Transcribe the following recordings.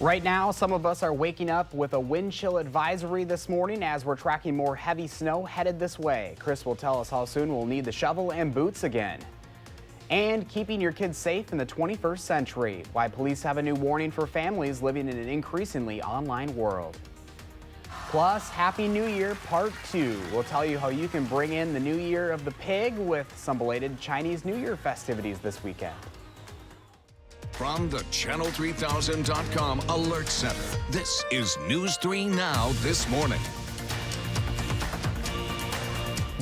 Right now, some of us are waking up with a wind chill advisory this morning as we're tracking more heavy snow headed this way. Chris will tell us how soon we'll need the shovel and boots again. And keeping your kids safe in the 21st century. Why police have a new warning for families living in an increasingly online world. Plus, Happy New Year Part 2. We'll tell you how you can bring in the New Year of the Pig with some belated Chinese New Year festivities this weekend. From the Channel3000.com Alert Center, this is News 3 Now This Morning.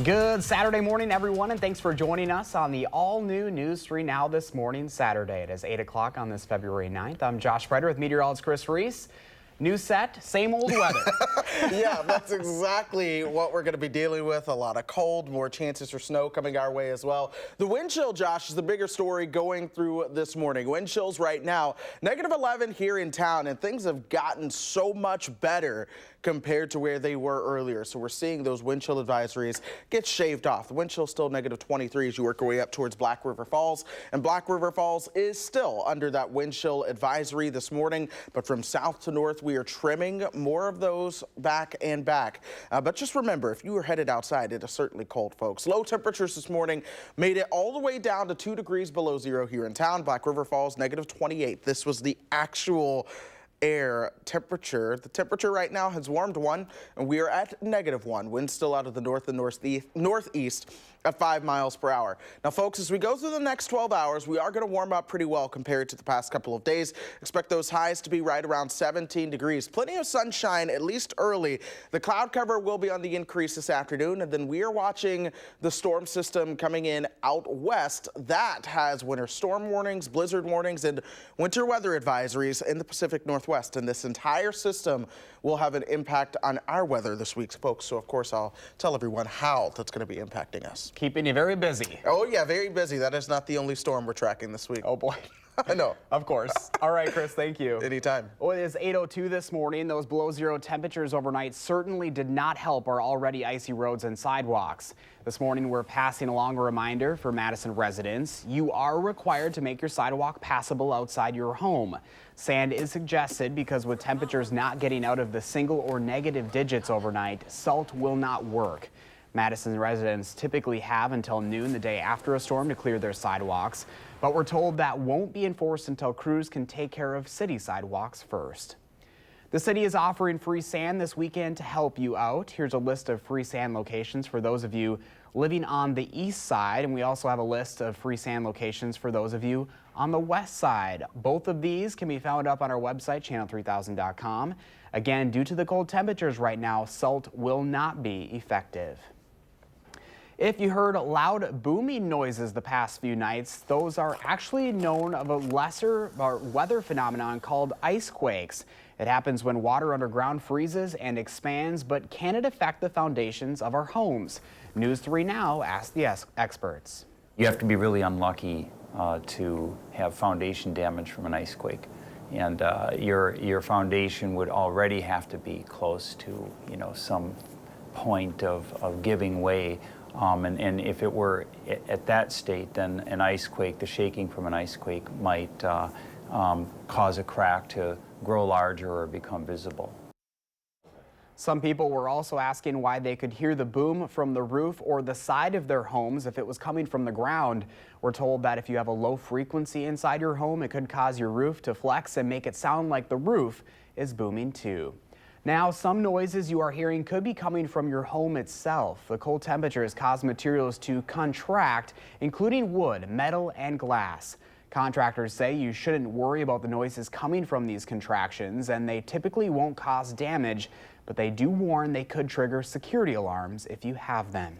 Good Saturday morning, everyone, and thanks for joining us on the all-new News 3 Now This Morning, Saturday. It is 8 o'clock on this February 9th. I'm Josh Freder with meteorologist Chris Reese. New set, same old weather. Yeah, that's exactly what we're going to be dealing with. A lot of cold, more chances for snow coming our way as well. The wind chill, Josh, is the bigger story going through this morning. Wind chills right now, -11 here in town, and things have gotten so much better compared to where they were earlier. So we're seeing those wind chill advisories get shaved off. The wind chill is still -23 as you work your way up towards Black River Falls. And Black River Falls is still under that wind chill advisory this morning. But from south to north, we are trimming more of those back and back. But just remember, if you were headed outside, it is certainly cold, folks. Low temperatures this morning made it all the way down to 2 degrees below zero here in town. Black River Falls, -28. This was the actual air temperature. The temperature right now has warmed 1, and we are at -1. Wind still out of the north and northeast at 5 miles per hour. Now, folks, as we go through the next 12 hours, we are going to warm up pretty well compared to the past couple of days. Expect those highs to be right around 17 degrees. Plenty of sunshine, at least early. The cloud cover will be on the increase this afternoon, and then we are watching the storm system coming in out west. That has winter storm warnings, blizzard warnings, and winter weather advisories in the Pacific Northwest. And this entire system will have an impact on our weather this week, folks. So, of course, I'll tell everyone how that's going to be impacting us. Keeping you very busy. Oh, yeah, very busy. That is not the only storm we're tracking this week. Oh, boy. I know. Of course. All right, Chris, thank you. Anytime. Well, it is 8:02 this morning. Those below zero temperatures overnight certainly did not help our already icy roads and sidewalks. This morning, we're passing along a reminder for Madison residents. You are required to make your sidewalk passable outside your home. Sand is suggested because with temperatures not getting out of the single or negative digits overnight, salt will not work. Madison residents typically have until noon the day after a storm to clear their sidewalks, but we're told that won't be enforced until crews can take care of city sidewalks first. The city is offering free sand this weekend to help you out. Here's a list of free sand locations for those of you living on the east side, and we also have a list of free sand locations for those of you on the west side. Both of these can be found up on our website, channel3000.com. Again, due to the cold temperatures right now, salt will not be effective. If you heard loud booming noises the past few nights, those are actually known of a lesser weather phenomenon called ice quakes. It happens when water underground freezes and expands, but can it affect the foundations of our homes? News 3 Now asked the experts. You have to be really unlucky to have foundation damage from an ice quake. And your foundation would already have to be close to, some point of giving way. And if it were at that state, then an ice quake, the shaking from an ice quake might cause a crack to grow larger or become visible. Some people were also asking why they could hear the boom from the roof or the side of their homes if it was coming from the ground. We're told that if you have a low frequency inside your home, it could cause your roof to flex and make it sound like the roof is booming too. Now, some noises you are hearing could be coming from your home itself. The cold temperatures cause materials to contract, including wood, metal, and glass. Contractors say you shouldn't worry about the noises coming from these contractions, and they typically won't cause damage, but they do warn they could trigger security alarms if you have them.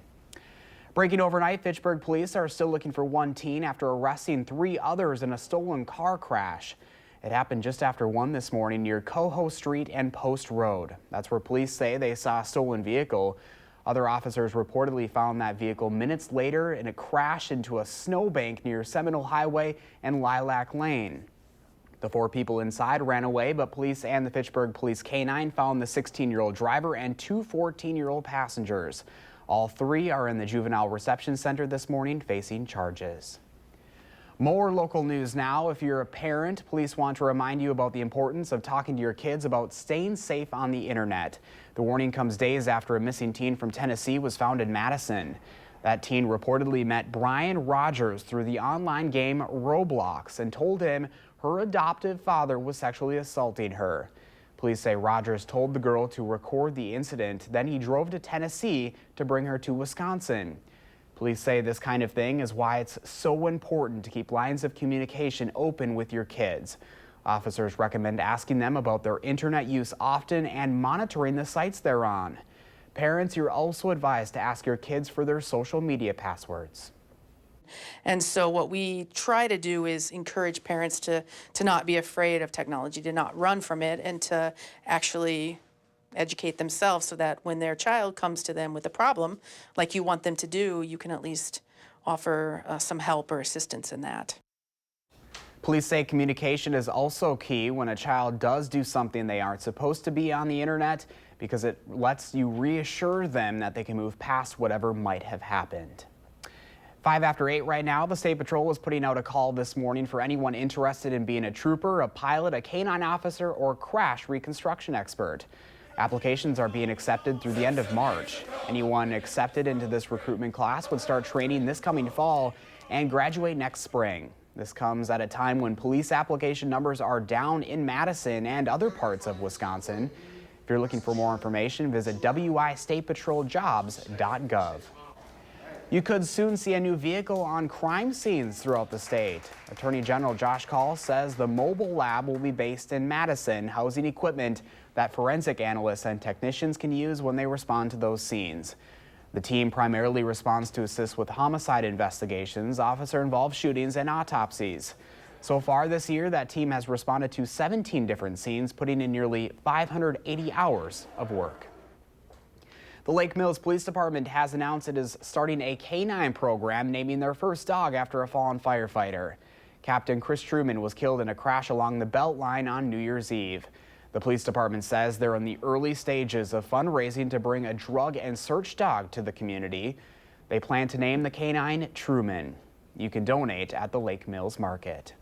Breaking overnight, Fitchburg police are still looking for one teen after arresting 3 others in a stolen car crash. It happened just after 1 this morning near Coho Street and Post Road. That's where police say they saw a stolen vehicle. Other officers reportedly found that vehicle minutes later, and it crashed into a snowbank near Seminole Highway and Lilac Lane. The 4 people inside ran away, but police and the Fitchburg Police K-9 found the 16-year-old driver and 2 14-year-old passengers. All 3 are in the Juvenile Reception Center this morning facing charges. More local news now. If you're a parent, police want to remind you about the importance of talking to your kids about staying safe on the internet. The warning comes days after a missing teen from Tennessee was found in Madison. That teen reportedly met Brian Rogers through the online game Roblox and told him her adoptive father was sexually assaulting her. Police say Rogers told the girl to record the incident, then he drove to Tennessee to bring her to Wisconsin. Police say this kind of thing is why it's so important to keep lines of communication open with your kids. Officers recommend asking them about their internet use often and monitoring the sites they're on. Parents, you're also advised to ask your kids for their social media passwords. And so what we try to do is encourage parents to not be afraid of technology, to not run from it, and to actually educate themselves so that when their child comes to them with a problem, like you want them to do, you can at least offer some help or assistance in that. Police say communication is also key when a child does do something they aren't supposed to be on the internet, because it lets you reassure them that they can move past whatever might have happened. 5 after 8 right now. The State Patrol is putting out a call this morning for anyone interested in being a trooper, a pilot, a canine officer, or crash reconstruction expert. Applications are being accepted through the end of March. Anyone accepted into this recruitment class would start training this coming fall and graduate next spring. This comes at a time when police application numbers are down in Madison and other parts of Wisconsin. If you're looking for more information, visit wistatepatроljobs.gov. You could soon see a new vehicle on crime scenes throughout the state. Attorney General Josh Kaul says the mobile lab will be based in Madison, housing equipment that forensic analysts and technicians can use when they respond to those scenes. The team primarily responds to assist with homicide investigations, officer-involved shootings, and autopsies. So far this year, that team has responded to 17 different scenes, putting in nearly 580 hours of work. The Lake Mills Police Department has announced it is starting a canine program, naming their first dog after a fallen firefighter. Captain Chris Truman was killed in a crash along the Beltline on New Year's Eve. The police department says they're in the early stages of fundraising to bring a drug and search dog to the community. They plan to name the canine Truman. You can donate at the Lake Mills Market.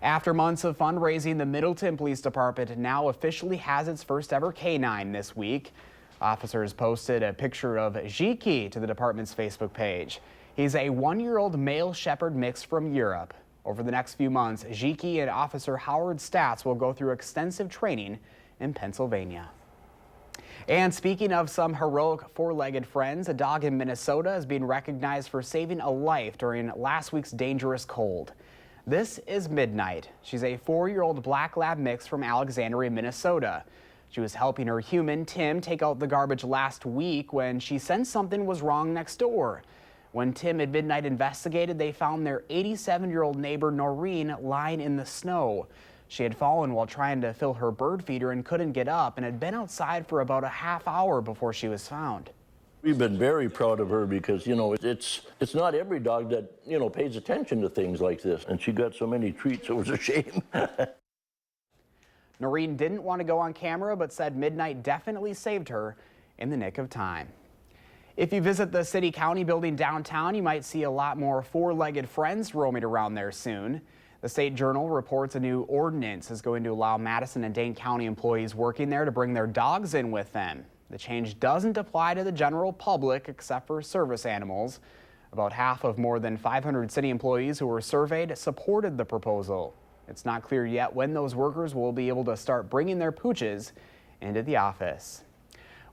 After months of fundraising, the Middleton Police Department now officially has its first ever canine this week. Officers posted a picture of Ziki to the department's Facebook page. He's a 1-year-old male shepherd mix from Europe. Over the next few months, Ziki and Officer Howard Stats will go through extensive training in Pennsylvania. And speaking of some heroic four-legged friends, a dog in Minnesota is being recognized for saving a life during last week's dangerous cold. This is Midnight. She's a 4-year-old black lab mix from Alexandria, Minnesota. She was helping her human, Tim, take out the garbage last week when she sensed something was wrong next door. When Tim at midnight investigated, they found their 87-year-old neighbor, Noreen, lying in the snow. She had fallen while trying to fill her bird feeder and couldn't get up and had been outside for about a half hour before she was found. We've been very proud of her because, it's not every dog that, pays attention to things like this. And she got so many treats, it was a shame. Noreen didn't want to go on camera, but said Midnight definitely saved her in the nick of time. If you visit the city-county building downtown, you might see a lot more four-legged friends roaming around there soon. The State Journal reports a new ordinance is going to allow Madison and Dane County employees working there to bring their dogs in with them. The change doesn't apply to the general public except for service animals. About half of more than 500 city employees who were surveyed supported the proposal. It's not clear yet when those workers will be able to start bringing their pooches into the office.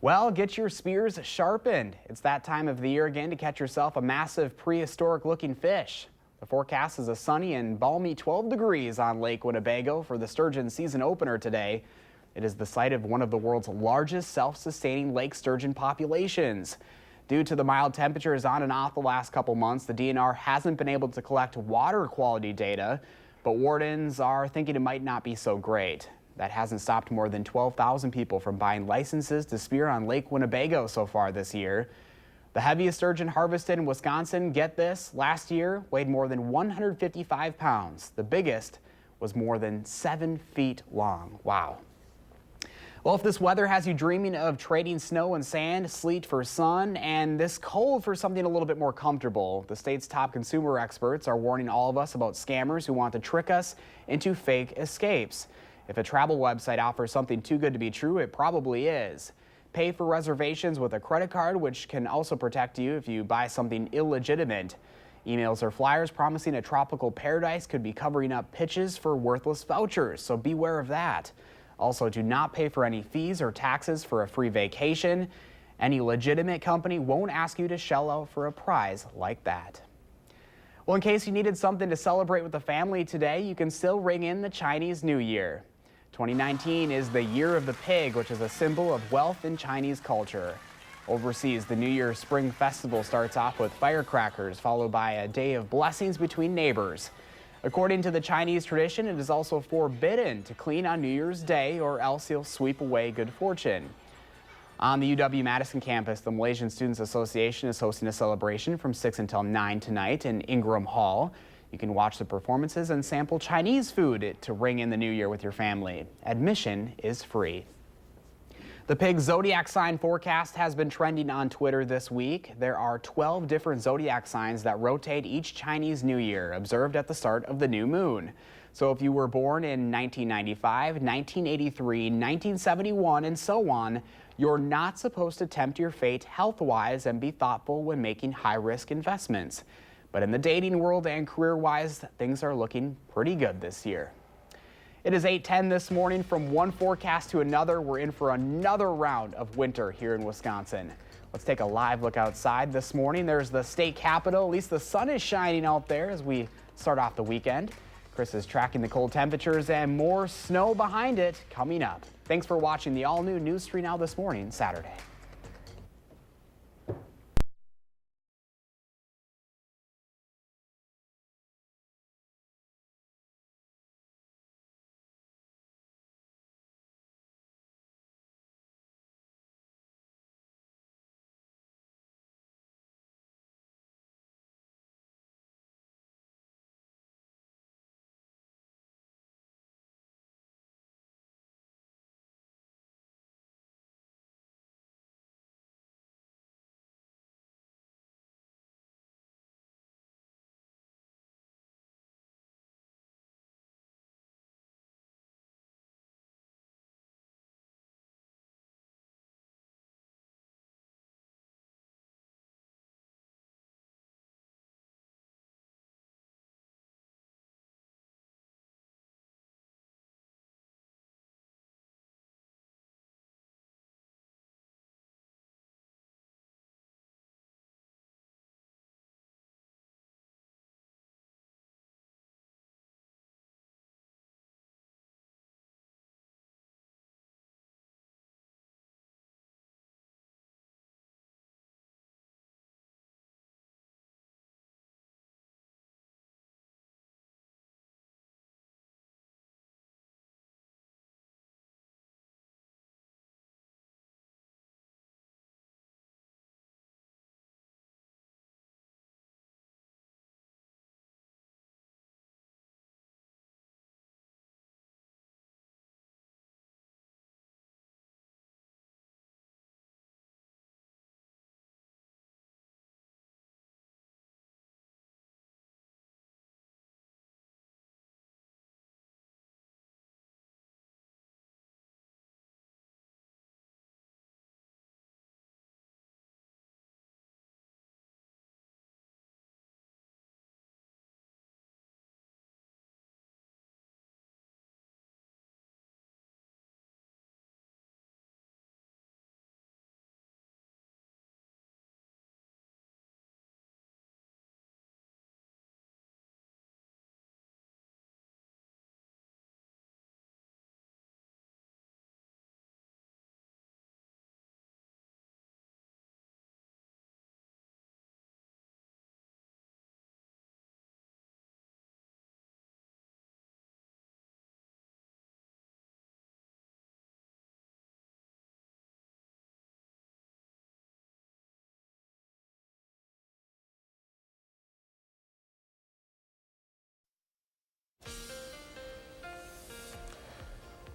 Well, get your spears sharpened. It's that time of the year again to catch yourself a massive prehistoric-looking fish. The forecast is a sunny and balmy 12 degrees on Lake Winnebago for the sturgeon season opener today. It is the site of one of the world's largest self-sustaining lake sturgeon populations. Due to the mild temperatures on and off the last couple months, the DNR hasn't been able to collect water quality data, but wardens are thinking it might not be so great. That hasn't stopped more than 12,000 people from buying licenses to spear on Lake Winnebago so far this year. The heaviest sturgeon harvested in Wisconsin, get this, last year weighed more than 155 pounds. The biggest was more than 7 feet long. Wow. Well, if this weather has you dreaming of trading snow and sand, sleet for sun, and this cold for something a little bit more comfortable, the state's top consumer experts are warning all of us about scammers who want to trick us into fake escapes. If a travel website offers something too good to be true, it probably is. Pay for reservations with a credit card, which can also protect you if you buy something illegitimate. Emails or flyers promising a tropical paradise could be covering up pitches for worthless vouchers, so beware of that. Also, do not pay for any fees or taxes for a free vacation. Any legitimate company won't ask you to shell out for a prize like that. Well, in case you needed something to celebrate with the family today, you can still ring in the Chinese New Year. 2019 is the Year of the Pig, which is a symbol of wealth in Chinese culture. Overseas, the New Year Spring Festival starts off with firecrackers, followed by a day of blessings between neighbors. According to the Chinese tradition, it is also forbidden to clean on New Year's Day, or else you'll sweep away good fortune. On the UW-Madison campus, the Malaysian Students Association is hosting a celebration from 6 until 9 tonight in Ingram Hall. You can watch the performances and sample Chinese food to ring in the new year with your family. Admission is free. The pig zodiac sign forecast has been trending on Twitter this week. There are 12 different zodiac signs that rotate each Chinese New Year, observed at the start of the new moon. So if you were born in 1995, 1983, 1971, and so on, you're not supposed to tempt your fate health-wise and be thoughtful when making high-risk investments. But in the dating world and career-wise, things are looking pretty good this year. It is 8:10 this morning. From one forecast to another, we're in for another round of winter here in Wisconsin. Let's take a live look outside this morning. There's the state capitol. At least the sun is shining out there as we start off the weekend. Chris is tracking the cold temperatures and more snow behind it coming up. Thanks for watching the all-new News 3 Now This Morning, Saturday.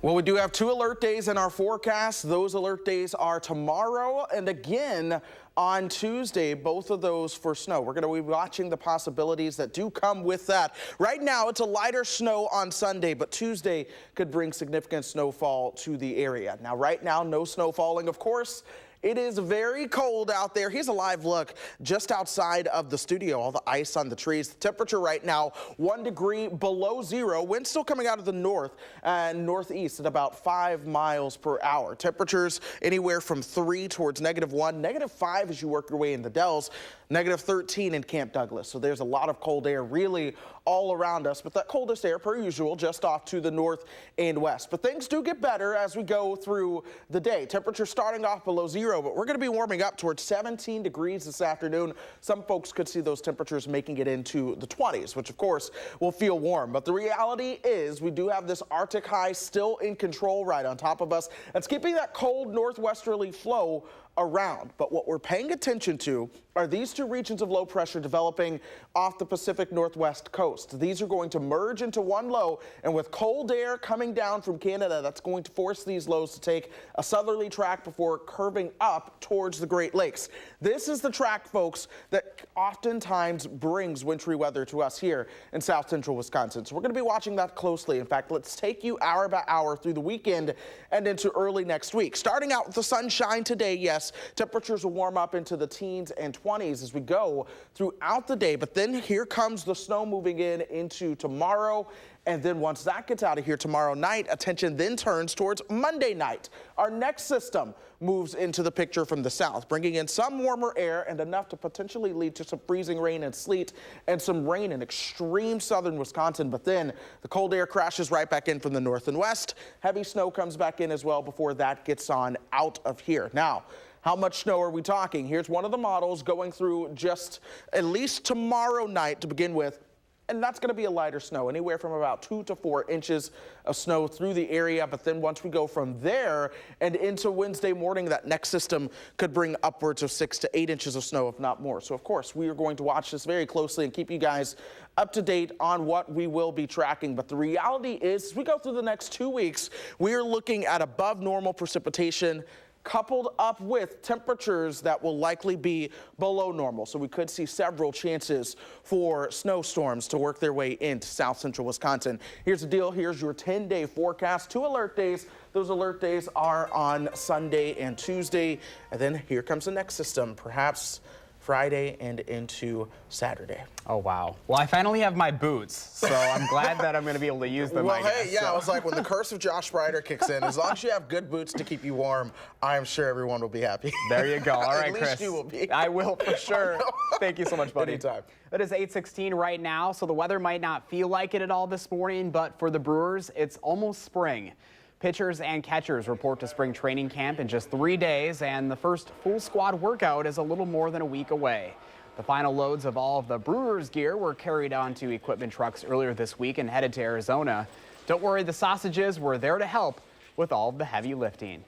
Well, we do have 2 alert days in our forecast. Those alert days are tomorrow and again on Tuesday, both of those for snow. We're going to be watching the possibilities that do come with that. Right now, it's a lighter snow on Sunday, but Tuesday could bring significant snowfall to the area. Now, right now, no snow falling, of course. It is very cold out there. Here's a live look just outside of the studio. All the ice on the trees. The temperature right now, 1 degree below zero. Wind still coming out of the north and northeast at about 5 miles per hour. Temperatures anywhere from 3 towards -1, -5 as you work your way in the Dells, -13 in Camp Douglas. So there's a lot of cold air really all around us, but that coldest air per usual just off to the north and west. But things do get better as we go through the day. Temperature starting off below zero, but we're going to be warming up towards 17 degrees this afternoon. Some folks could see those temperatures making it into the 20s, which of course will feel warm. But the reality is we do have this Arctic high still in control right on top of us. It's keeping that cold northwesterly flow around. But what we're paying attention to are these 2 regions of low pressure developing off the Pacific Northwest coast. These are going to merge into one low, and with cold air coming down from Canada, that's going to force these lows to take a southerly track before curving up towards the Great Lakes. This is the track, folks, that oftentimes brings wintry weather to us here in south central Wisconsin. So we're going to be watching that closely. In fact, let's take you hour by hour through the weekend and into early next week. Starting out with the sunshine today, yes, temperatures will warm up into the teens and 20s as we go throughout the day. But then here comes the snow moving in into tomorrow. And then once that gets out of here tomorrow night, attention then turns towards Monday night. Our next system moves into the picture from the south, bringing in some warmer air and enough to potentially lead to some freezing rain and sleet and some rain in extreme southern Wisconsin. But then the cold air crashes right back in from the north and west. Heavy snow comes back in as well before that gets on out of here. Now, how much snow are we talking? Here's one of the models going through just at least tomorrow night to begin with. And that's going to be a lighter snow, anywhere from about 2 to 4 inches of snow through the area. But then once we go from there and into Wednesday morning, that next system could bring upwards of 6 to 8 inches of snow, if not more. So, of course, we are going to watch this very closely and keep you guys up to date on what we will be tracking. But the reality is, as we go through the next 2 weeks, we are looking at above normal precipitation, coupled up with temperatures that will likely be below normal. So we could see several chances for snowstorms to work their way into south central Wisconsin. Here's the deal. Here's your 10-day forecast. 2 alert days. Those alert days are on Sunday and Tuesday. And then here comes the next system, perhaps Friday and into Saturday. Oh, wow. Well, I finally have my boots, so I'm glad that I'm going to be able to use them. Well, hey, yeah, I was like, when the curse of Josh Sprider kicks in, as long as you have good boots to keep you warm, I'm sure everyone will be happy. There you go. All right, At least Chris. you will be. I will for sure. Thank you so much, buddy. Anytime. It is 8:16 right now, so the weather might not feel like it at all this morning, but for the Brewers, it's almost spring. Pitchers and catchers report to spring training camp in just 3 days, and the first full squad workout is a little more than a week away. The final loads of all of the Brewers gear were carried onto equipment trucks earlier this week and headed to Arizona. Don't worry, the sausages were there to help with all of the heavy lifting.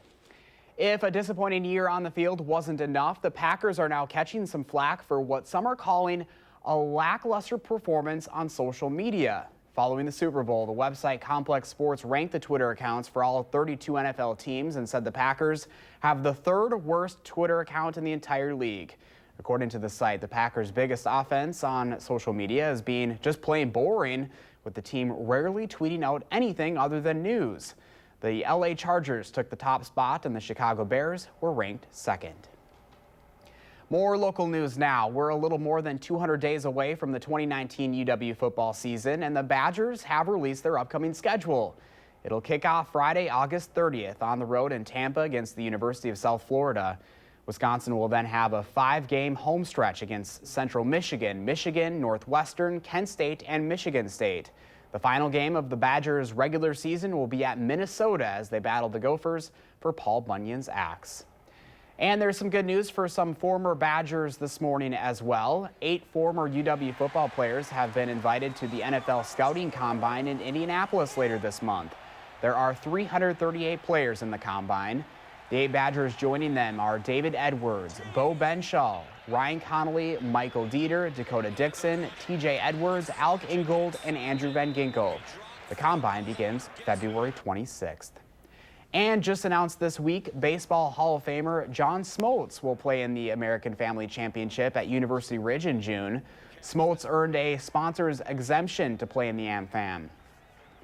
If a disappointing year on the field wasn't enough, the Packers are now catching some flack for what some are calling a lackluster performance on social media. Following the Super Bowl, the website Complex Sports ranked the Twitter accounts for all 32 NFL teams and said the Packers have the 3rd worst Twitter account in the entire league. According to the site, the Packers' biggest offense on social media is being just plain boring, with the team rarely tweeting out anything other than news. The LA Chargers took the top spot and the Chicago Bears were ranked 2nd. More local news now. We're a little more than 200 days away from the 2019 UW football season, and the Badgers have released their upcoming schedule. It'll kick off Friday, August 30th on the road in Tampa against the University of South Florida. Wisconsin will then have a 5-game home stretch against Central Michigan, Michigan, Northwestern, Kent State, and Michigan State. The final game of the Badgers' regular season will be at Minnesota as they battle the Gophers for Paul Bunyan's axe. And there's some good news for some former Badgers this morning as well. 8 former UW football players have been invited to the NFL Scouting Combine in Indianapolis later this month. There are 338 players in the Combine. The 8 Badgers joining them are David Edwards, Bo Benshaw, Ryan Connolly, Michael Dieter, Dakota Dixon, TJ Edwards, Alec Ingold, and Andrew Van Ginkel. The Combine begins February 26th. And just announced this week, Baseball Hall of Famer John Smoltz will play in the American Family Championship at University Ridge in June. Smoltz earned a sponsor's exemption to play in the AmFam.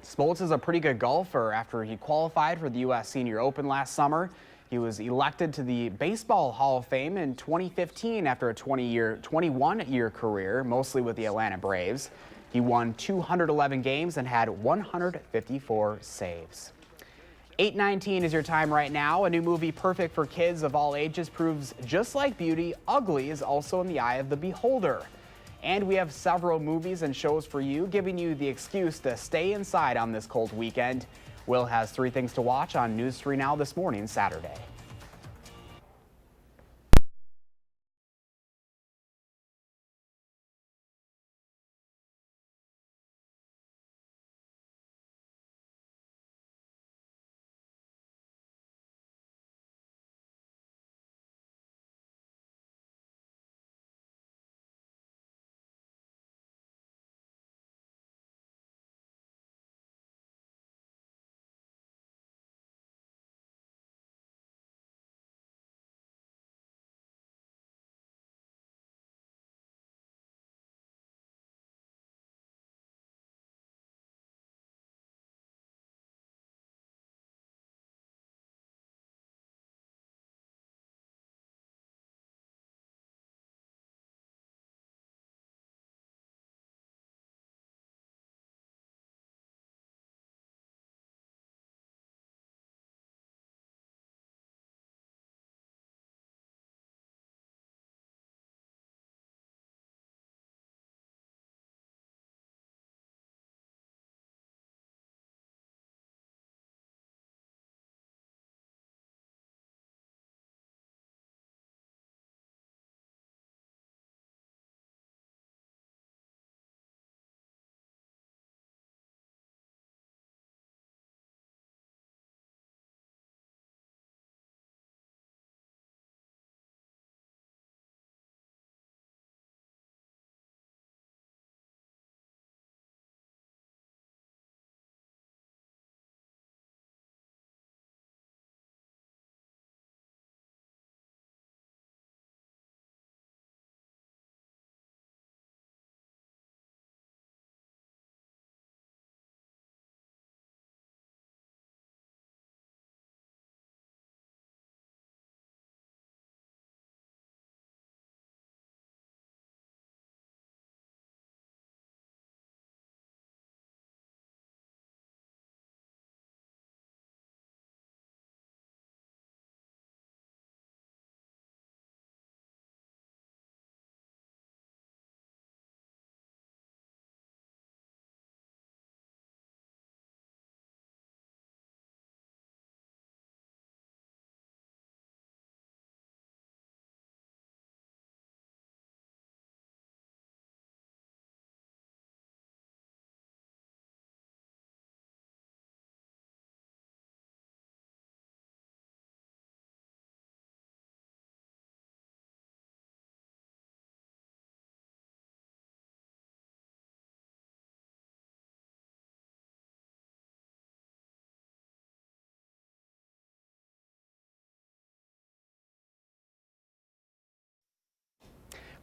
Smoltz is a pretty good golfer. After he qualified for the U.S. Senior Open last summer, he was elected to the Baseball Hall of Fame in 2015 after a 21-year career, mostly with the Atlanta Braves. He won 211 games and had 154 saves. 8:19 is your time right now. A new movie perfect for kids of all ages proves just like beauty, ugly is also in the eye of the beholder. And we have several movies and shows for you, giving you the excuse to stay inside on this cold weekend. Will has 3 things to watch on News 3 Now this morning, Saturday.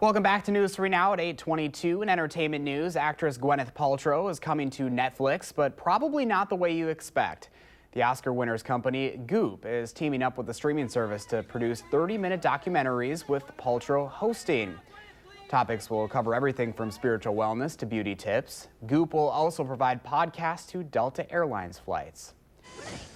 Welcome back to News 3 Now at 8:22. In entertainment news, actress Gwyneth Paltrow is coming to Netflix, but probably not the way you expect. The Oscar winner's company, Goop, is teaming up with the streaming service to produce 30-minute documentaries with Paltrow hosting. Topics will cover everything from spiritual wellness to beauty tips. Goop will also provide podcasts to Delta Airlines flights.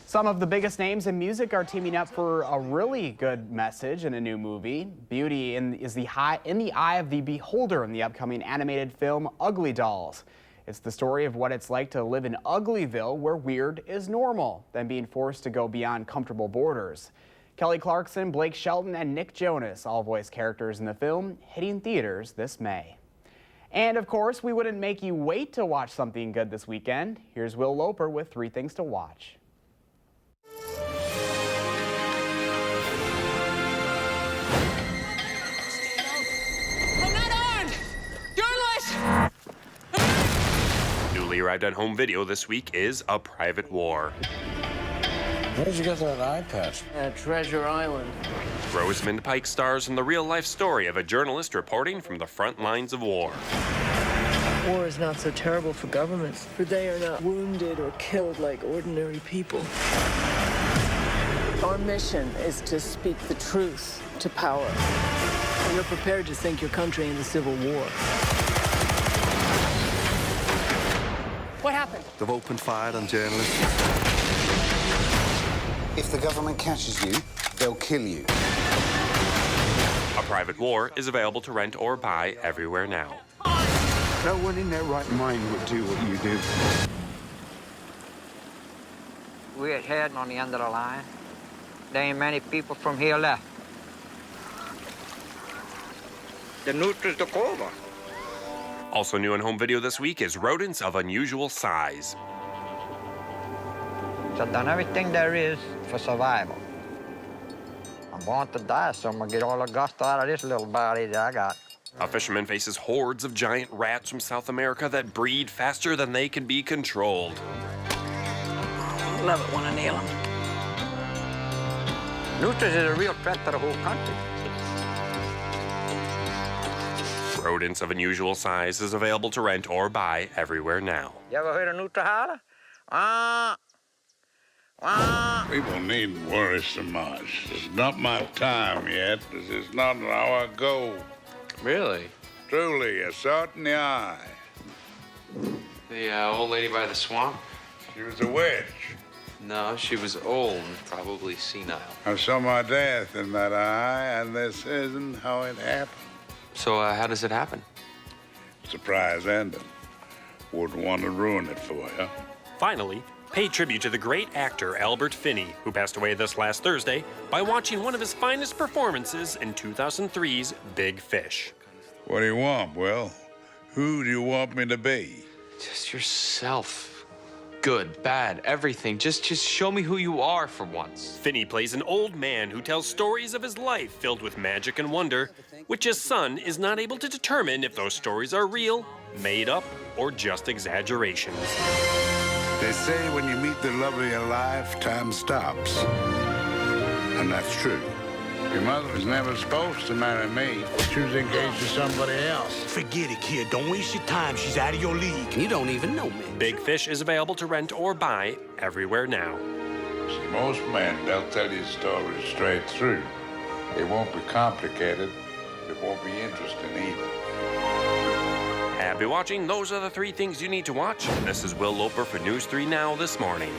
Some of the biggest names in music are teaming up for a really good message in a new movie. Beauty is in the eye of the beholder in the upcoming animated film Ugly Dolls. It's the story of what it's like to live in Uglyville, where weird is normal, then being forced to go beyond comfortable borders. Kelly Clarkson, Blake Shelton, and Nick Jonas all voice characters in the film, hitting theaters this May. And of course, we wouldn't make you wait to watch something good this weekend. Here's Will Loper with 3 things to watch. Newly arrived on home video this week is A Private War. Where'd you get that eye patch? Treasure Island. Rosamund Pike stars in the real-life story of a journalist reporting from the front lines of war. War is not so terrible for governments, for they are not wounded or killed like ordinary people. Our mission is to speak the truth to power. You're prepared to sink your country in the Civil War. What happened? They've opened fire on journalists. If the government catches you, they'll kill you. A Private War is available to rent or buy everywhere now. No one in their right mind would do what you do. We're heading on the end of the line. There ain't many people from here left. The neutrals took over. Also new in home video this week is rodents of unusual size. So I've done everything there is for survival. I'm born to die, so I'm gonna get all the gusto out of this little body that I got. A fisherman faces hordes of giant rats from South America that breed faster than they can be controlled. Love it when I nail them. Neutrals is a real threat to the whole country. Rodents of unusual size is available to rent or buy everywhere now. You ever heard a neutral holler? People needn't worry so much. It's not my time yet. This is not an hour ago. Really? Truly, I saw it in the eye. The old lady by the swamp? She was a witch. No, she was old, probably senile. I saw my death in that eye, and this isn't how it happened. So how does it happen? Surprise ending. Wouldn't want to ruin it for you. Finally, pay tribute to the great actor Albert Finney, who passed away this last Thursday, by watching one of his finest performances in 2003's Big Fish. What do you want, Will? Who do you want me to be? Just yourself. Good, bad, everything. Just show me who you are for once. Finney plays an old man who tells stories of his life filled with magic and wonder, which his son is not able to determine if those stories are real, made up, or just exaggerations. They say when you meet the love of your life, time stops. And that's true. Your mother was never supposed to marry me. She was engaged to somebody else. Forget it, kid. Don't waste your time. She's out of your league. You don't even know me. Big Fish is available to rent or buy everywhere now. See, most men, they'll tell you stories straight through. It won't be complicated. It won't be interesting either. Happy watching. Those are the 3 things you need to watch. This is Will Loper for News 3 Now this morning.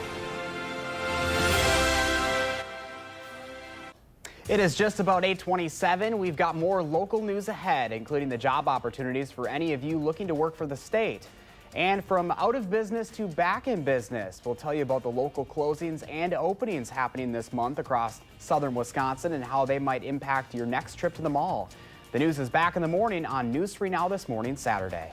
It is just about 8:27. We've got more local news ahead, including the job opportunities for any of you looking to work for the state. And from out of business to back in business, we'll tell you about the local closings and openings happening this month across southern Wisconsin and how they might impact your next trip to the mall. The news is back in the morning on News 3 Now this morning, Saturday.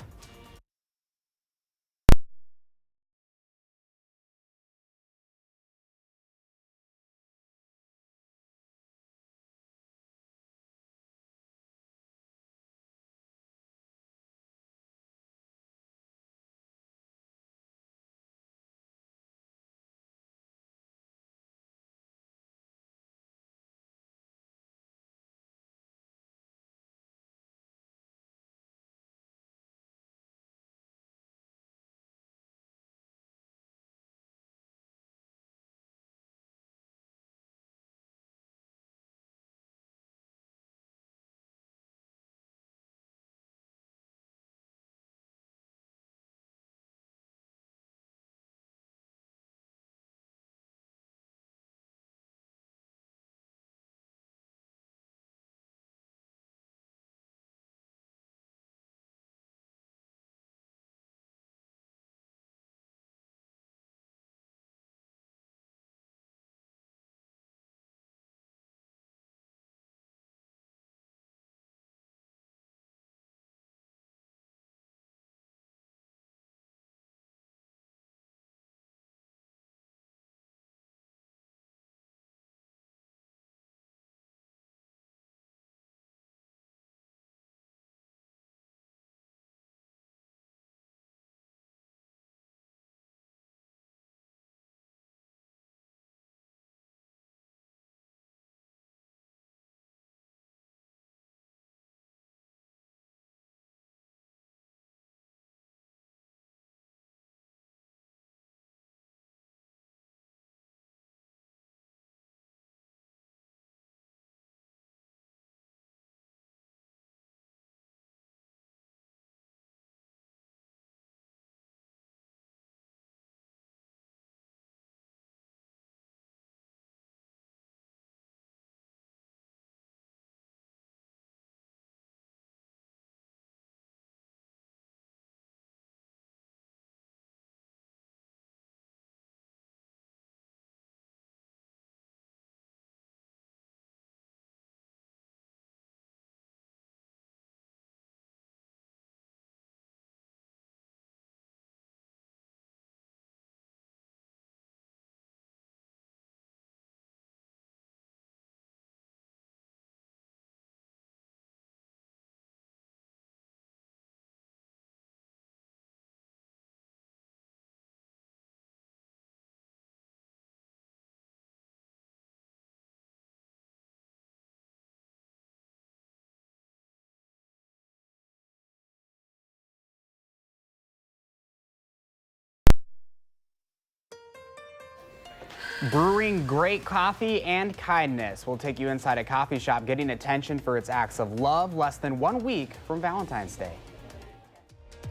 Brewing great coffee and kindness. We'll take you inside a coffee shop getting attention for its acts of love less than 1 week from Valentine's Day.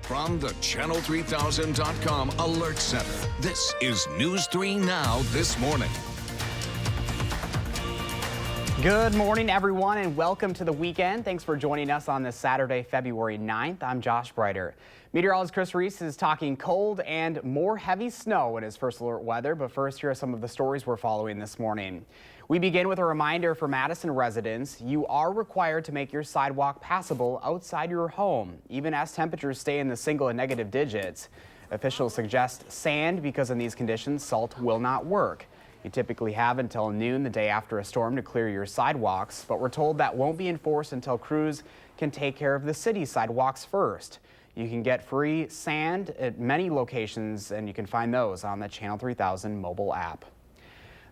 From the Channel3000.com Alert Center, this is News 3 Now this morning. Good morning, everyone, and welcome to the weekend. Thanks for joining us on this Saturday, February 9th. I'm Josh Breiter. Meteorologist Chris Reese is talking cold and more heavy snow in his first alert weather. But first, here are some of the stories we're following this morning. We begin with a reminder for Madison residents. You are required to make your sidewalk passable outside your home, even as temperatures stay in the single and negative digits. Officials suggest sand because in these conditions, salt will not work. You typically have until noon the day after a storm to clear your sidewalks, but we're told that won't be enforced until crews can take care of the city sidewalks first. You can get free sand at many locations, and you can find those on the Channel 3000 mobile app.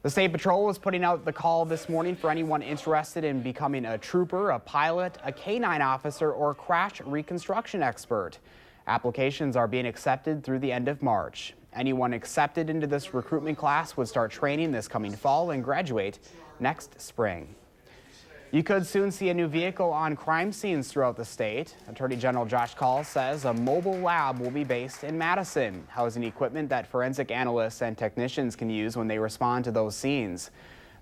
The State Patrol is putting out the call this morning for anyone interested in becoming a trooper, a pilot, a K-9 officer, or crash reconstruction expert. Applications are being accepted through the end of March. Anyone accepted into this recruitment class would start training this coming fall and graduate next spring. You could soon see a new vehicle on crime scenes throughout the state. Attorney General Josh Kaul says a mobile lab will be based in Madison, housing equipment that forensic analysts and technicians can use when they respond to those scenes.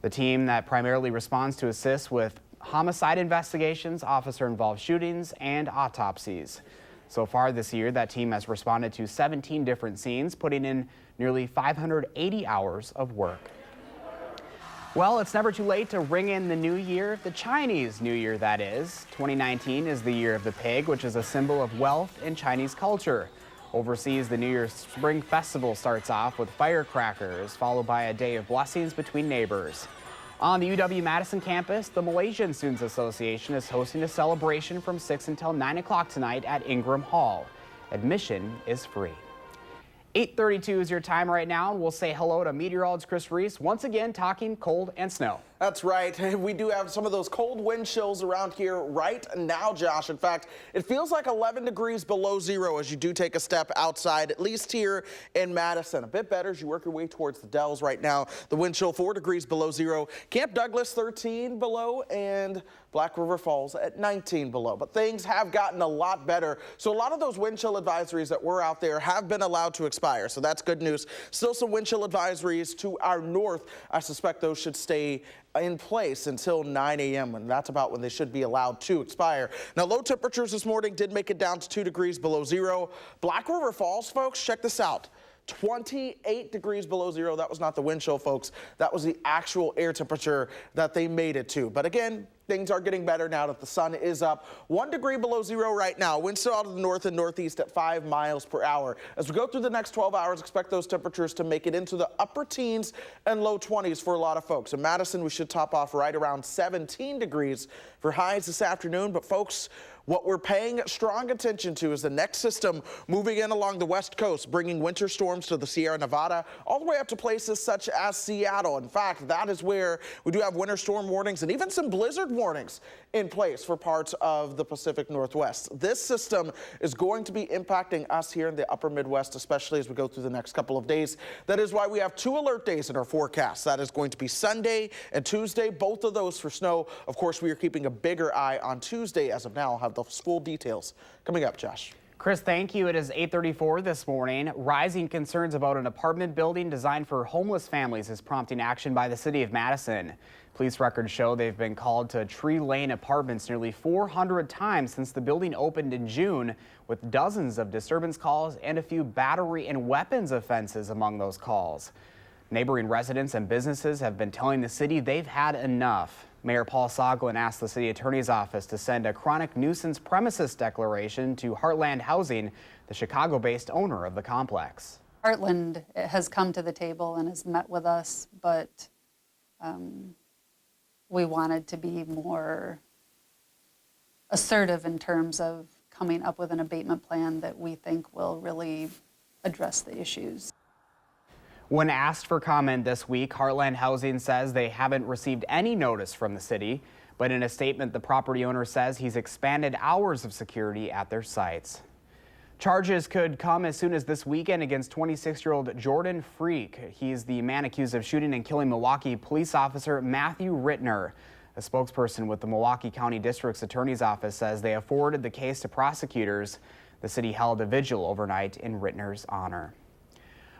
The team that primarily responds to assist with homicide investigations, officer-involved shootings, and autopsies. So far this year, that team has responded to 17 different scenes, putting in nearly 580 hours of work. Well, it's never too late to ring in the new year, the Chinese New Year, that is. 2019 is the year of the pig, which is a symbol of wealth in Chinese culture. Overseas, the New Year's Spring Festival starts off with firecrackers, followed by a day of blessings between neighbors. On the UW-Madison campus, the Malaysian Students Association is hosting a celebration from 6 until 9 o'clock tonight at Ingram Hall. Admission is free. 8:32 is your time right now, and we'll say hello to meteorologist Chris Reese, once again talking cold and snow. That's right. We do have some of those cold wind chills around here right now, Josh. In fact, it feels like 11 degrees below zero as you do take a step outside, at least here in Madison. A bit better as you work your way towards the Dells right now. The wind chill 4 degrees below zero. Camp Douglas 13 below, and Black River Falls at 19 below. But things have gotten a lot better. So a lot of those wind chill advisories that were out there have been allowed to expire. So that's good news. Still some wind chill advisories to our north. I suspect those should stay in place until 9 a.m. and that's about when they should be allowed to expire. Now, low temperatures this morning did make it down to 2 degrees below zero. Black River Falls, folks, check this out. 28 degrees below zero. That was not the wind chill, folks. That was the actual air temperature that they made it to. But again, things are getting better now that the sun is up. 1 degree below zero right now. Winds still out of the north and northeast at 5 miles per hour. As we go through the next 12 hours, expect those temperatures to make it into the upper teens and low 20s for a lot of folks. In Madison, we should top off right around 17 degrees for highs this afternoon. But folks, what we're paying strong attention to is the next system moving in along the west coast, bringing winter storms to the Sierra Nevada, all the way up to places such as Seattle. In fact, that is where we do have winter storm warnings and even some blizzard warnings in place for parts of the Pacific Northwest. This system is going to be impacting us here in the upper Midwest, especially as we go through the next couple of days. That is why we have 2 alert days in our forecast. That is going to be Sunday and Tuesday, both of those for snow. Of course, we are keeping a bigger eye on Tuesday as of now. I'll have the full details coming up, Josh. Chris, thank you. It is 8:34 this morning. Rising concerns about an apartment building designed for homeless families is prompting action by the city of Madison. Police records show they've been called to Tree Lane Apartments nearly 400 times since the building opened in June, with dozens of disturbance calls and a few battery and weapons offenses among those calls. Neighboring residents and businesses have been telling the city they've had enough. Mayor Paul Soglin asked the city attorney's office to send a chronic nuisance premises declaration to Heartland Housing, the Chicago-based owner of the complex. Heartland has come to the table and has met with us, but we wanted to be more assertive in terms of coming up with an abatement plan that we think will really address the issues. When asked for comment this week, Heartland Housing says they haven't received any notice from the city, but in a statement, the property owner says he's expanded hours of security at their sites. Charges could come as soon as this weekend against 26-year-old Jordan Freak. He's the man accused of shooting and killing Milwaukee police officer Matthew Rittner. A spokesperson with the Milwaukee County District's Attorney's Office says they have forwarded the case to prosecutors. The city held a vigil overnight in Rittner's honor.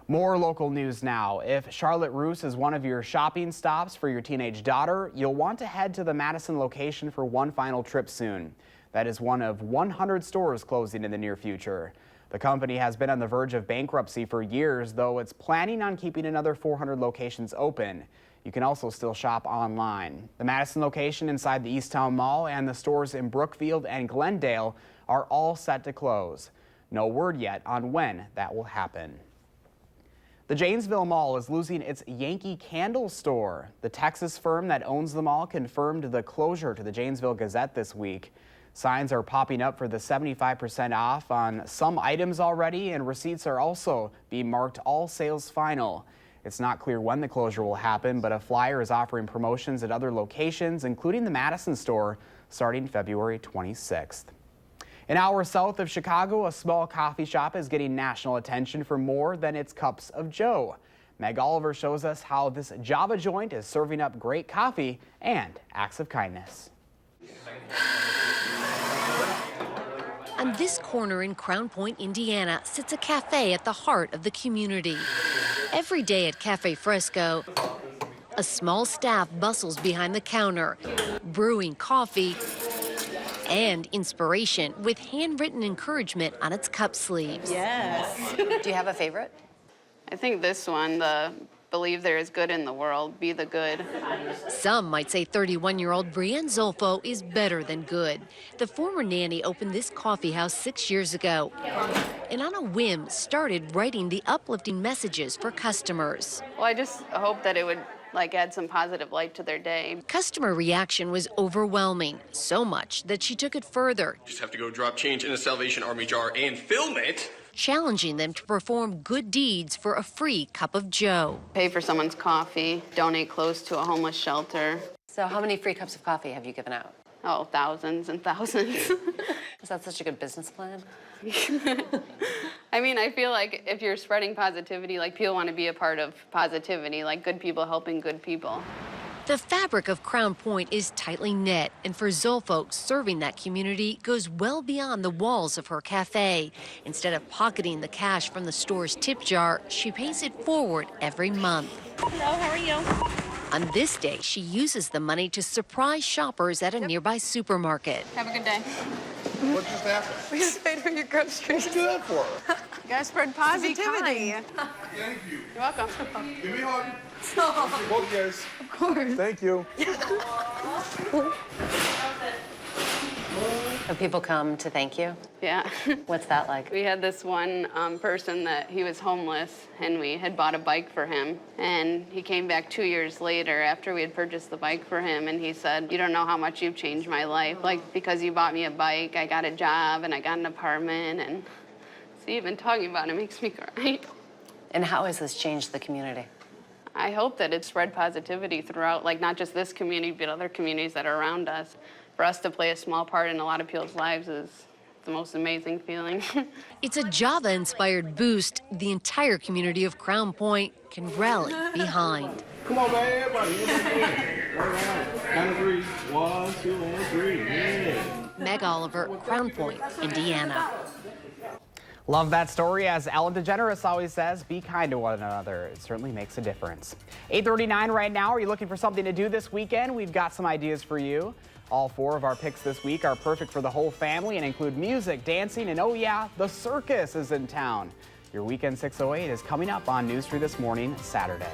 More local news now. If Charlotte Russe is one of your shopping stops for your teenage daughter, you'll want to head to the Madison location for one final trip soon. That is one of 100 stores closing in the near future. The company has been on the verge of bankruptcy for years, though it's planning on keeping another 400 locations open. You can also still shop online. The Madison location inside the Easttown Mall and the stores in Brookfield and Glendale are all set to close. No word yet on when that will happen. The Janesville Mall is losing its Yankee Candle store. The Texas firm that owns the mall confirmed the closure to the Janesville Gazette this week. Signs are popping up for the 75% off on some items already, and receipts are also being marked all sales final. It's not clear when the closure will happen, but a flyer is offering promotions at other locations, including the Madison store, starting February 26th. An hour south of Chicago, a small coffee shop is getting national attention for more than its cups of joe. Meg Oliver shows us how this Java joint is serving up great coffee and acts of kindness. On this corner in Crown Point, Indiana, sits a cafe at the heart of the community. Every day at Cafe Fresco, a small staff bustles behind the counter, brewing coffee and inspiration with handwritten encouragement on its cup sleeves. Yes. Do you have a favorite? I think this one, the believe there is good in the world, be the good. Some might say 31-year-old Brienne Zolfo is better than good. The former nanny opened this coffee house 6 years ago and on a whim started writing the uplifting messages for customers. Well, I just hope that it would add some positive light to their day. Customer reaction was overwhelming, so much that she took it further. Just have to go drop change in a Salvation Army jar and film it. Challenging them to perform good deeds for a free cup of joe. Pay for someone's coffee, donate clothes to a homeless shelter. So how many free cups of coffee have you given out? Oh, thousands and thousands. Is that such a good business plan? I mean, I feel like if you're spreading positivity, people want to be a part of positivity, good people helping good people. The fabric of Crown Point is tightly knit, and for Zolfo, serving that community goes well beyond the walls of her cafe. Instead of pocketing the cash from the store's tip jar, she pays it forward every month. Hello, how are you? On this day, she uses the money to surprise shoppers at a nearby supermarket. Have a good day. What just happened? We just paid for your groceries. What's good for her? You gotta spread positivity. Thank you. You're welcome. Give me a hug. Both guys. Of course. Thank you. So people come to thank you? Yeah. What's that like? We had this one person that he was homeless, and we had bought a bike for him. And he came back 2 years later after we had purchased the bike for him, and he said, "You don't know how much you've changed my life. Because you bought me a bike, I got a job, and I got an apartment." And so even talking about it makes me cry. And how has this changed the community? I hope that it spread positivity throughout, not just this community, but other communities that are around us. For us to play a small part in a lot of people's lives is the most amazing feeling. It's a Java-inspired boost the entire community of Crown Point can rally behind. Come on, man, everybody. Count of three. 1, 2, and 3. Yeah. Meg Oliver, Crown Point, Indiana. Love that story. As Ellen DeGeneres always says, be kind to one another. It certainly makes a difference. 8:39 right now. Are you looking for something to do this weekend? We've got some ideas for you. All 4 of our picks this week are perfect for the whole family and include music, dancing, and oh yeah, the circus is in town. Your Weekend 608 is coming up on News 3 This Morning, Saturday.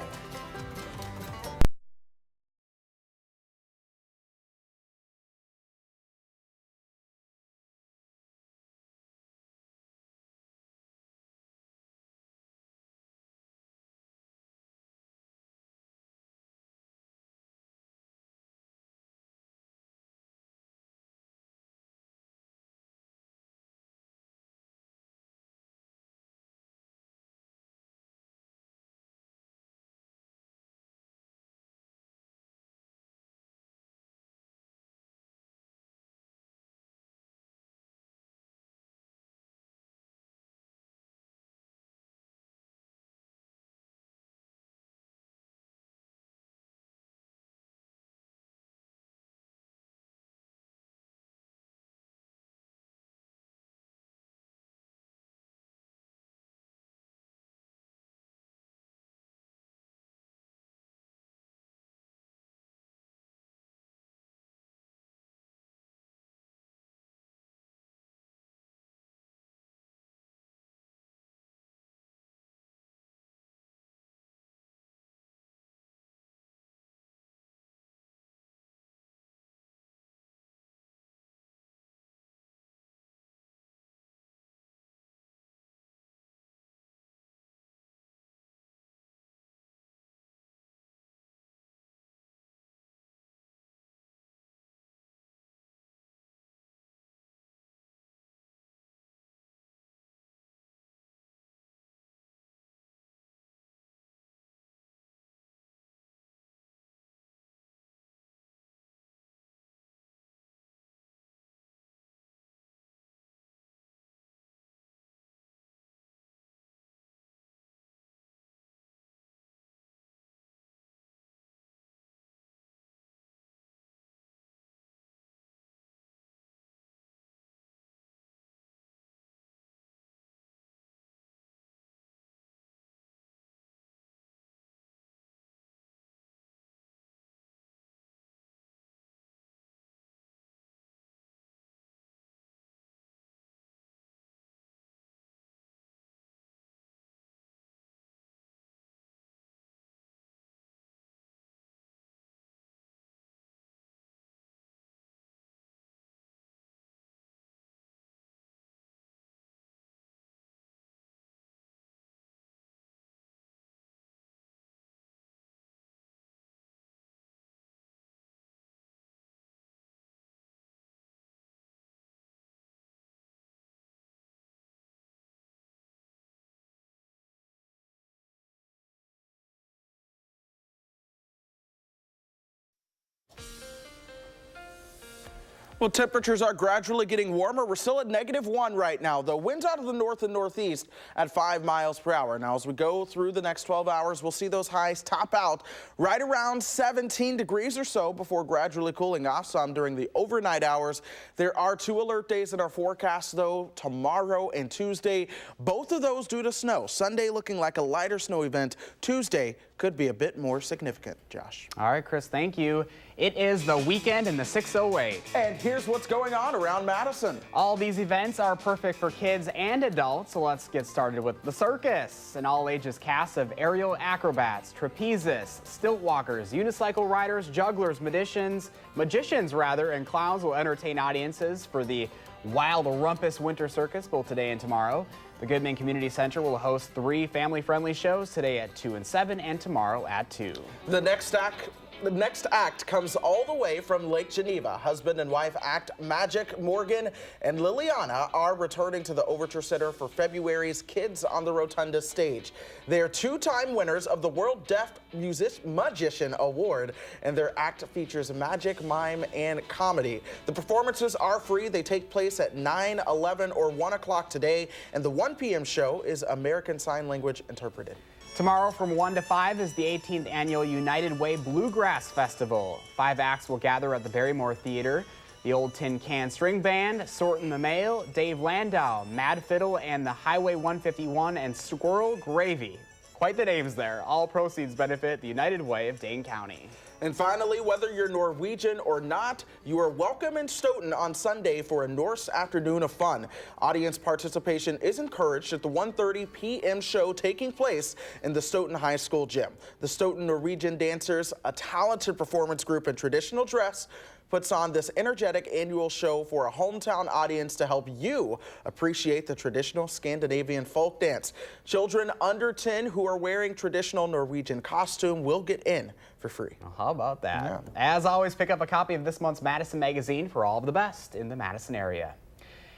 Well, temperatures are gradually getting warmer. We're still at -1 right now, though. Winds out of the north and northeast at 5 miles per hour. Now, as we go through the next 12 hours, we'll see those highs top out right around 17 degrees or so before gradually cooling off some during the overnight hours. There are 2 alert days in our forecast, though, tomorrow and Tuesday. Both of those due to snow. Sunday looking like a lighter snow event. Tuesday could be a bit more significant. Josh. All right, Chris, thank you. It is the weekend in the 608. And here's what's going on around Madison. All these events are perfect for kids and adults, so let's get started with the circus. An all-ages cast of aerial acrobats, trapezes, stilt walkers, unicycle riders, jugglers, magicians, and clowns will entertain audiences for the Wild Rumpus Winter Circus, both today and tomorrow. The Goodman Community Center will host 3 family-friendly shows today at 2 and 7 and tomorrow at 2. The next act comes all the way from Lake Geneva. Husband and wife act Magic, Morgan, and Liliana are returning to the Overture Center for February's Kids on the Rotunda stage. They are 2-time winners of the World Deaf Magician Award, and their act features magic, mime, and comedy. The performances are free. They take place at 9, 11, or 1 o'clock today, and the 1 p.m. show is American Sign Language interpreted. Tomorrow from 1 to 5 is the 18th Annual United Way Bluegrass Festival. 5 acts will gather at the Barrymore Theater. The Old Tin Can String Band, Sortin' the Mail, Dave Landau, Mad Fiddle, and the Highway 151 and Squirrel Gravy. Quite the names there. All proceeds benefit the United Way of Dane County. And finally, whether you're Norwegian or not, you are welcome in Stoughton on Sunday for a Norse afternoon of fun. Audience participation is encouraged at the 1:30 p.m. show taking place in the Stoughton High School gym. The Stoughton Norwegian Dancers, a talented performance group in traditional dress, puts on this energetic annual show for a hometown audience to help you appreciate the traditional Scandinavian folk dance. Children under 10 who are wearing traditional Norwegian costume will get in for free. Well, how about that? Yeah. As always, pick up a copy of this month's Madison magazine for all of the best in the Madison area.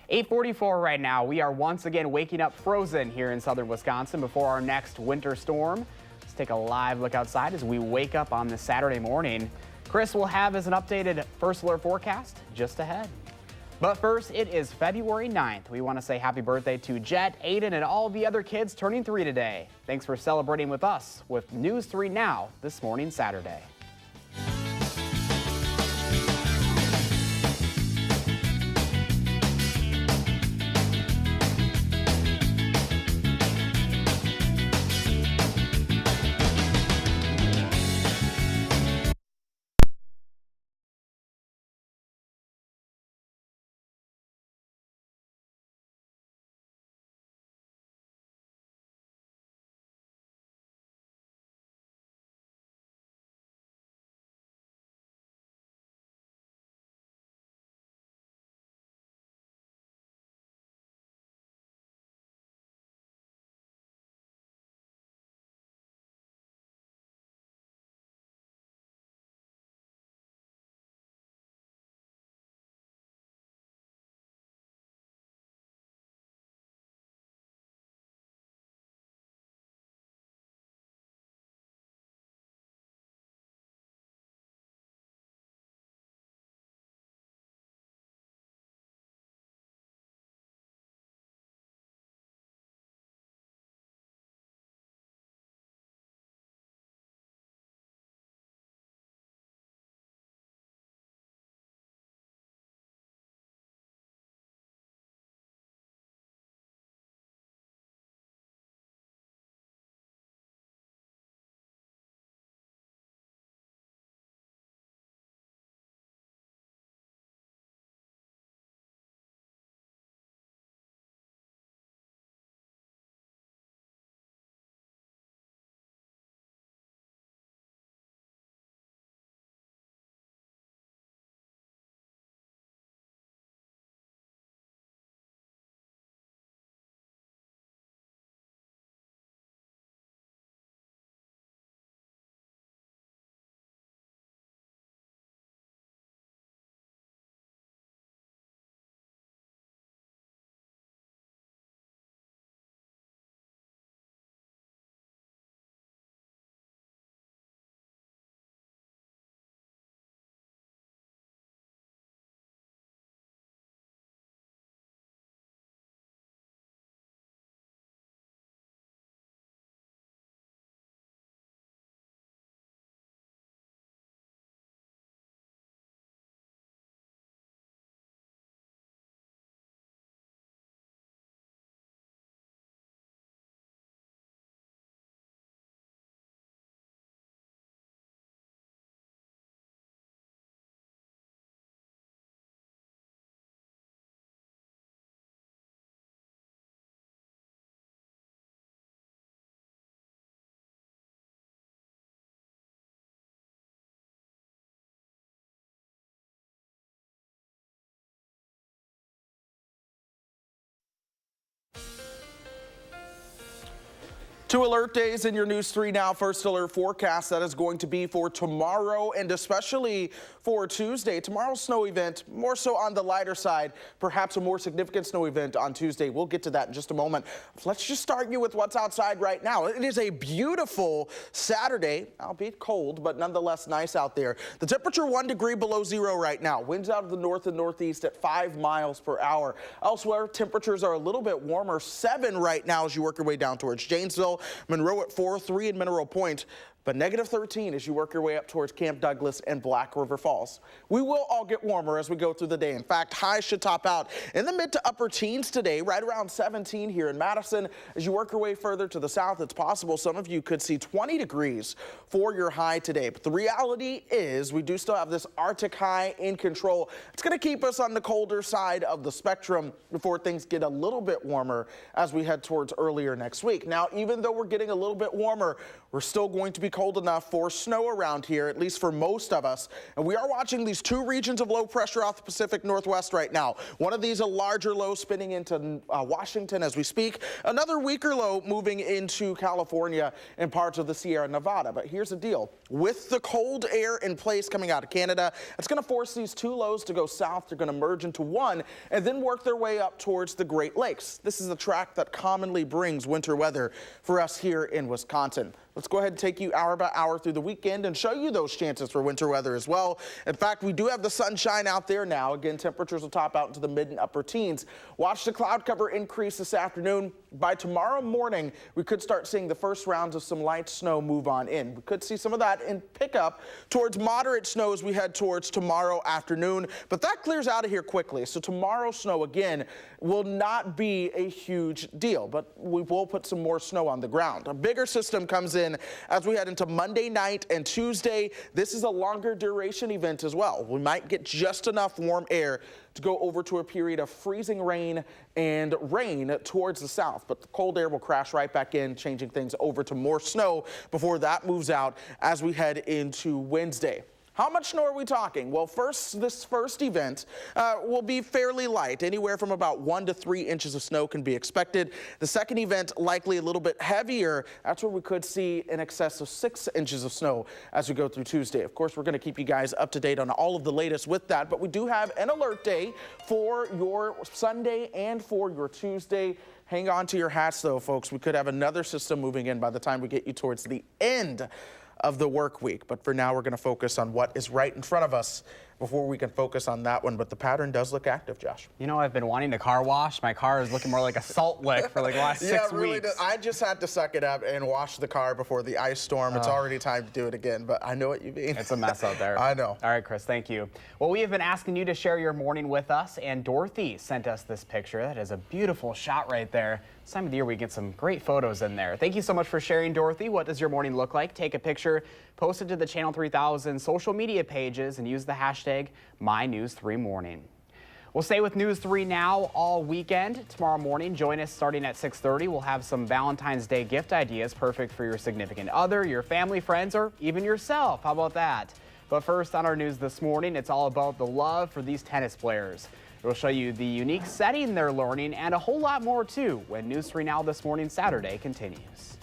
8:44 right now. We are once again waking up frozen here in southern Wisconsin before our next winter storm. Let's take a live look outside as we wake up on this Saturday morning. Chris will have his an updated first alert forecast just ahead. But first, it is February 9th. We want to say happy birthday to Jet, Aiden, and all the other kids turning 3 today. Thanks for celebrating with us with News 3 Now this morning, Saturday. Two alert days in your News 3 Now first alert forecast. That is going to be for tomorrow and especially for Tuesday. Tomorrow's snow event, more so on the lighter side, perhaps a more significant snow event on Tuesday. We'll get to that in just a moment. Let's just start you with what's outside right now. It is a beautiful Saturday, albeit cold, but nonetheless nice out there. The temperature 1 degree below zero right now. Winds out of the north and northeast at 5 miles per hour. Elsewhere, temperatures are a little bit warmer, 7 right now as you work your way down towards Janesville. Monroe at 4, 3 in Mineral Point, but negative 13 as you work your way up towards Camp Douglas and Black River Falls. We will all get warmer as we go through the day. In fact, highs should top out in the mid to upper teens today, right around 17 here in Madison. As you work your way further to the south, it's possible some of you could see 20 degrees for your high today. But the reality is we do still have this Arctic high in control. It's going to keep us on the colder side of the spectrum before things get a little bit warmer as we head towards earlier next week. Now, even though we're getting a little bit warmer, we're still going to be cold enough for snow around here, at least for most of us. And we are watching these two regions of low pressure off the Pacific Northwest right now. One of these a larger low spinning into Washington as we speak. Another weaker low moving into California and parts of the Sierra Nevada. But here's the deal. With the cold air in place coming out of Canada, it's going to force these two lows to go south. They're going to merge into one and then work their way up towards the Great Lakes. This is a track that commonly brings winter weather for us here in Wisconsin. Let's go ahead and take you hour by hour through the weekend and show you those chances for winter weather as well. In fact, we do have the sunshine out there now. Again, temperatures will top out into the mid and upper teens. Watch the cloud cover increase this afternoon. By tomorrow morning, we could start seeing the first rounds of some light snow move on in. We could see some of that and pick up towards moderate snow as we head towards tomorrow afternoon. But that clears out of here quickly. So tomorrow's snow, again, will not be a huge deal. But we will put some more snow on the ground. A bigger system comes in as we head into Monday night and Tuesday. This is a longer duration event as well. We might get just enough warm air to go over to a period of freezing rain and rain towards the south. But the cold air will crash right back in, changing things over to more snow before that moves out as we head into Wednesday. How much snow are we talking? Well, this first event will be fairly light. Anywhere from about 1 to 3 inches of snow can be expected. The second event likely a little bit heavier. That's where we could see in excess of 6 inches of snow as we go through Tuesday. Of course, we're going to keep you guys up to date on all of the latest with that, but we do have an alert day for your Sunday and for your Tuesday. Hang on to your hats, though, folks. We could have another system moving in by the time we get you towards the end of the work week. But for now, we're going to focus on what is right in front of us before we can focus on that one. But the pattern does look active, Josh. You know, I've been wanting to car wash. My car is looking more like a salt lick for like the last 6 really weeks. I just had to suck it up and wash the car before the ice storm. It's already time to do it again, but I know what you mean. It's a mess out there. I know. All right, Chris, thank you. Well, we have been asking you to share your morning with us, and Dorothy sent us this picture. That is a beautiful shot right there. This time of the year, we get some great photos in there. Thank you so much for sharing, Dorothy. What does your morning look like? Take a picture, post it to the Channel 3000 social media pages, and use the hashtag MyNews3Morning. We'll stay with News 3 Now all weekend. Tomorrow morning, join us starting at 6:30. We'll have some Valentine's Day gift ideas perfect for your significant other, your family, friends, or even yourself. How about that? But first on our news this morning, it's all about the love for these tennis players. We'll show you the unique setting they're learning and a whole lot more too when News 3 Now This Morning Saturday continues.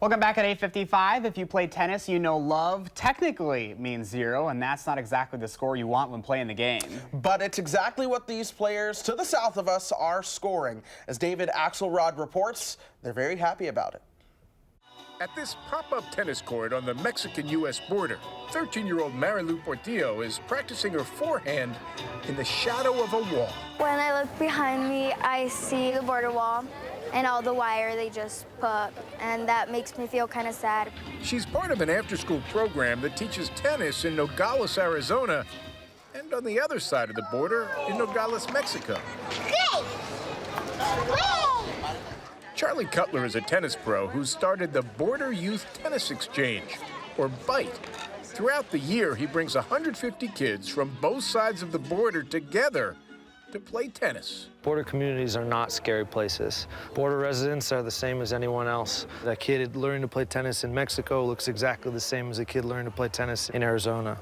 Welcome back at 8:55. If you play tennis, you know love technically means 0, and that's not exactly the score you want when playing the game. But it's exactly what these players to the south of us are scoring. As David Axelrod reports, they're very happy about it. At this pop-up tennis court on the Mexican-U.S. border, 13-year-old Marilu Portillo is practicing her forehand in the shadow of a wall. When I look behind me, I see the border wall and all the wire they just put, and that makes me feel kind of sad. She's part of an after-school program that teaches tennis in Nogales, Arizona, and on the other side of the border in Nogales, Mexico. Charlie Cutler is a tennis pro who started the Border Youth Tennis Exchange, or BITE. Throughout the year, he brings 150 kids from both sides of the border together to play tennis. Border communities are not scary places. Border residents are the same as anyone else. A kid learning to play tennis in Mexico looks exactly the same as a kid learning to play tennis in Arizona.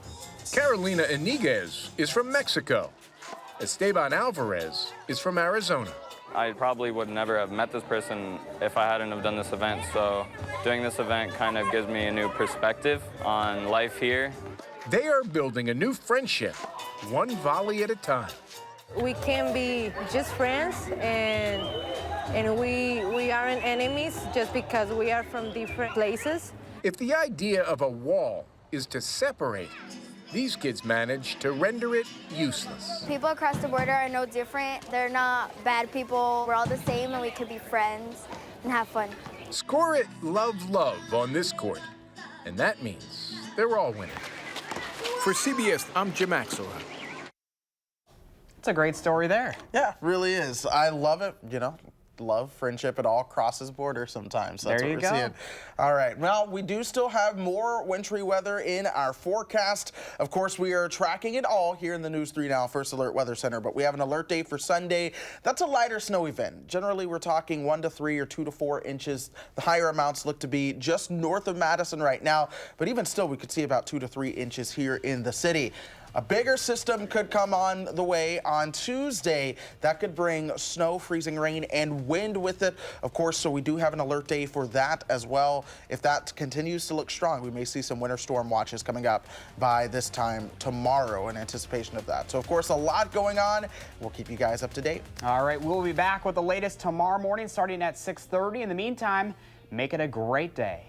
Carolina Iniguez is from Mexico. Esteban Alvarez is from Arizona. I probably would never have met this person if I hadn't have done this event, so doing this event kind of gives me a new perspective on life here. They are building a new friendship, one volley at a time. We can be just friends, and we aren't enemies just because we are from different places. If the idea of a wall is to separate, these kids manage to render it useless. People across the border are no different. They're not bad people. We're all the same, and we could be friends and have fun. Score it love, love on this court, and that means they're all winning. For CBS, I'm Jim Axelrod. It's a great story there. Yeah, really is. I love it. You know, love, friendship, it all crosses borders sometimes. That's there what you we're go. seeing. All right. Well, we do still have more wintry weather in our forecast. Of course, we are tracking it all here in the News 3 Now First Alert Weather Center, but we have an alert day for Sunday. That's a lighter snow event. Generally, we're talking 1 to 3 or 2 to 4 inches. The higher amounts look to be just north of Madison right now, but even still, we could see about 2 to 3 inches here in the city. A bigger system could come on the way on Tuesday. That could bring snow, freezing rain, and wind with it, of course, so we do have an alert day for that as well. If that continues to look strong, we may see some winter storm watches coming up by this time tomorrow in anticipation of that. So, of course, a lot going on. We'll keep you guys up to date. All right, we'll be back with the latest tomorrow morning starting at 6:30. In the meantime, make it a great day.